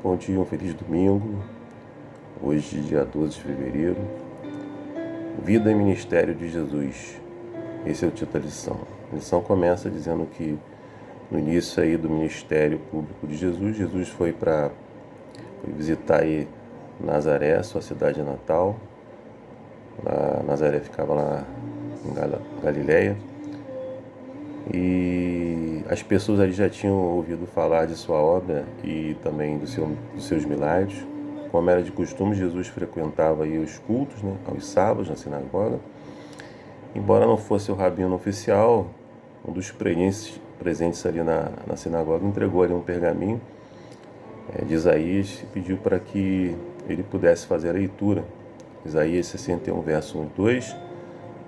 Bom dia, um feliz domingo. Hoje, dia 12 de fevereiro. Vida e Ministério de Jesus. Esse é o título da lição. A lição começa dizendo que no início aí do ministério público de Jesus, Jesus foi visitar aí Nazaré, sua cidade natal. Nazaré ficava lá em Galileia. E as pessoas ali já tinham ouvido falar de sua obra e também dos seus milagres. Como era de costume, Jesus frequentava aí os cultos, né, aos sábados na sinagoga. Embora não fosse o rabino oficial, um dos presentes ali na sinagoga entregou ali um pergaminho de Isaías e pediu para que ele pudesse fazer a leitura. Isaías 61, verso 1 e 2.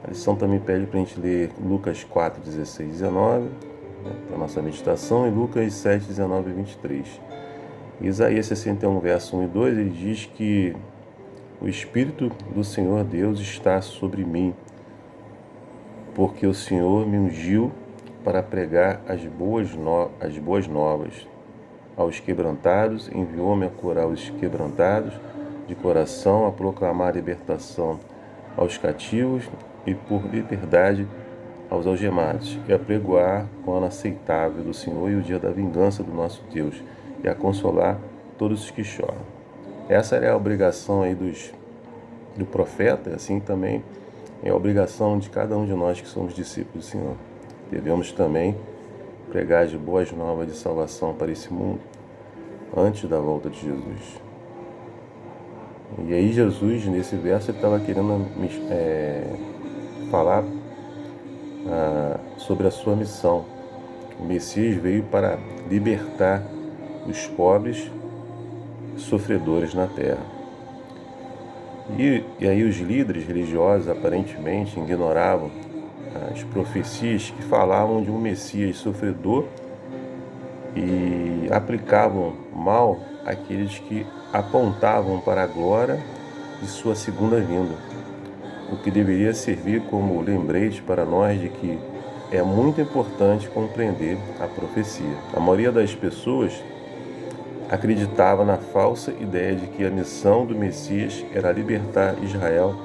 A lição também pede para a gente ler Lucas 4, 16 e 19, para a nossa meditação, e Lucas 7, 19 e 23. Isaías 61, verso 1 e 2, ele diz que o Espírito do Senhor Deus está sobre mim, porque o Senhor me ungiu para pregar as boas novas aos quebrantados, enviou-me a curar os quebrantados de coração, a proclamar a libertação aos cativos e por liberdade aos algemados, e a pregoar o ano aceitável do Senhor e o dia da vingança do nosso Deus, e a consolar todos os que choram. Essa é a obrigação aí do profeta, assim também é a obrigação de cada um de nós que somos discípulos do Senhor. Devemos também pregar as boas novas de salvação para esse mundo antes da volta de Jesus. E aí Jesus, nesse verso, ele estava querendo falar sobre a sua missão. O Messias veio para libertar os pobres sofredores na terra. E aí os líderes religiosos aparentemente ignoravam as profecias que falavam de um Messias sofredor e aplicavam mal aqueles que apontavam para a glória de sua segunda vinda, o que deveria servir como lembrete para nós de que é muito importante compreender a profecia. A maioria das pessoas acreditava na falsa ideia de que a missão do Messias era libertar Israel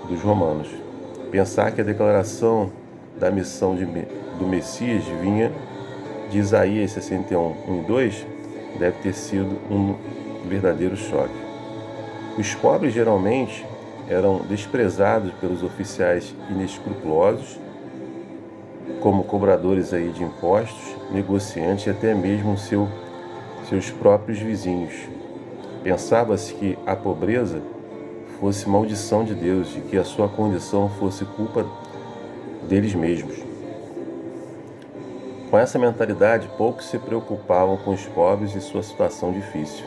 dos romanos. Pensar que a declaração da missão do Messias vinha de Isaías 61, 1 e 2 deve ter sido um verdadeiro choque. Os pobres geralmente eram desprezados pelos oficiais inescrupulosos, como cobradores aí de impostos, negociantes e até mesmo seus próprios vizinhos. Pensava-se que a pobreza fosse maldição de Deus e que a sua condição fosse culpa deles mesmos. Com essa mentalidade, poucos se preocupavam com os pobres e sua situação difícil.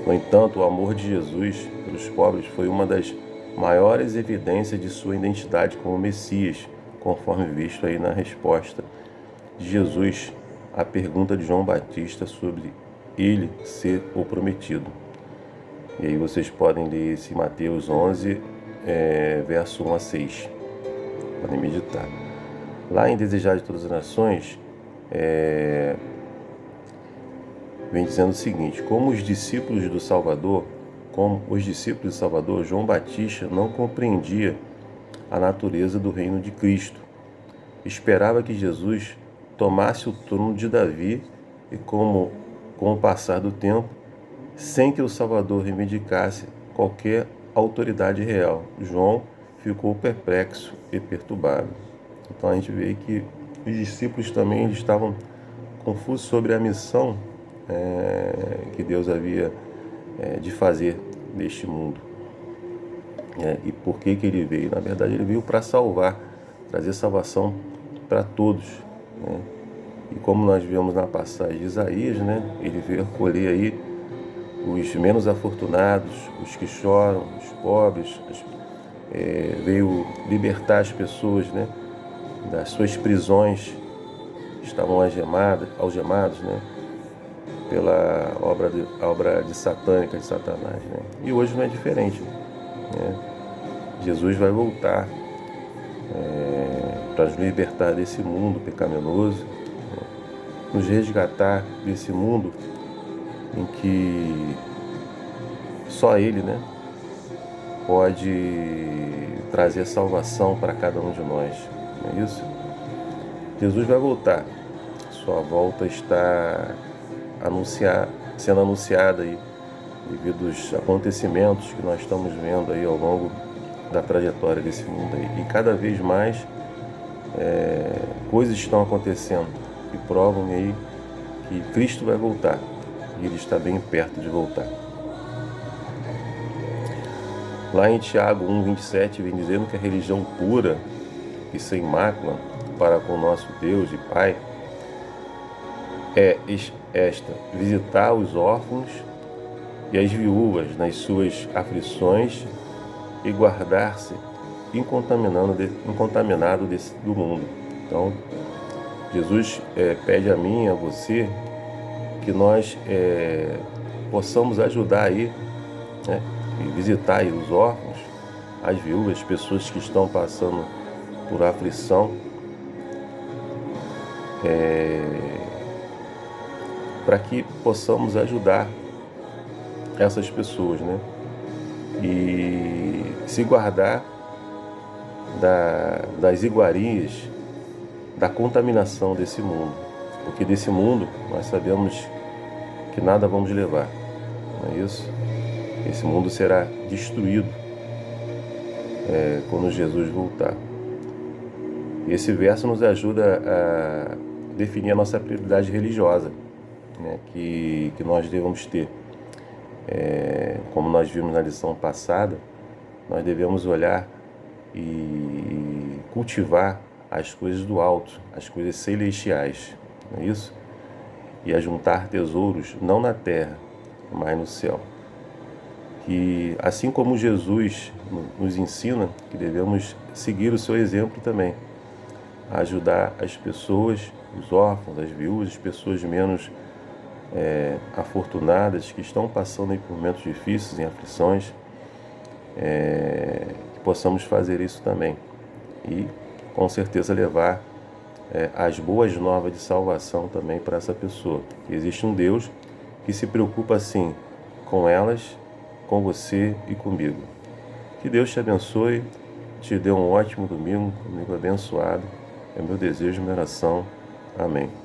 No entanto, o amor de Jesus pelos pobres foi uma das maiores evidências de sua identidade como Messias, conforme visto aí na resposta de Jesus à pergunta de João Batista sobre ele ser o prometido. E aí vocês podem ler esse Mateus 11, verso 1 a 6. Podem meditar. Lá em Desejar de Todas as Nações, vem dizendo o seguinte: como os discípulos do Salvador, João Batista não compreendia a natureza do reino de Cristo. Esperava que Jesus tomasse o trono de Davi e, com o passar do tempo, sem que o Salvador reivindicasse qualquer autoridade real, João ficou perplexo e perturbado. Então a gente vê que os discípulos também estavam confusos sobre a missão que Deus havia de fazer neste mundo. E por que ele veio? Na verdade, ele veio para salvar, trazer salvação para todos. E como nós vemos na passagem de Isaías, ele veio acolher aí os menos afortunados, os que choram, os pobres, veio libertar as pessoas das suas prisões, que estavam algemados pela obra satânica de Satanás. E hoje não é diferente. Jesus vai voltar para nos libertar desse mundo pecaminoso, nos resgatar desse mundo em que só Ele, né, pode trazer salvação para cada um de nós, não é isso? Jesus vai voltar, sua volta está sendo anunciada aí, devido aos acontecimentos que nós estamos vendo aí ao longo da trajetória desse mundo aí. E cada vez mais coisas estão acontecendo que provam aí que Cristo vai voltar, e Ele está bem perto de voltar. Lá em Tiago 1,27 vem dizendo que a religião pura e sem mácula para com o nosso Deus e Pai é esta: visitar os órfãos e as viúvas nas suas aflições e guardar-se incontaminado do mundo. Então, Jesus pede a mim e a você que nós possamos ajudar aí, né, e visitar aí os órfãos, as viúvas, as pessoas que estão passando por aflição, para que possamos ajudar essas pessoas, né? E se guardar das iguarias, da contaminação desse mundo, porque desse mundo nós sabemos que nada vamos levar, não é isso? Esse mundo será destruído quando Jesus voltar. E esse verso nos ajuda a definir a nossa prioridade religiosa, né, que nós devemos ter. Como nós vimos na lição passada, nós devemos olhar e cultivar as coisas do alto, as coisas celestiais, não é isso? E ajuntar tesouros não na terra, mas no céu. Que assim como Jesus nos ensina, que devemos seguir o seu exemplo também, a ajudar as pessoas, os órfãos, as viúvas, as pessoas menos afortunadas que estão passando aí por momentos difíceis, em aflições, que possamos fazer isso também e com certeza levar as boas novas de salvação também para essa pessoa. Existe um Deus que se preocupa assim com elas, com você e comigo. Que Deus te abençoe, te dê um ótimo domingo abençoado. É meu desejo, minha oração. Amém.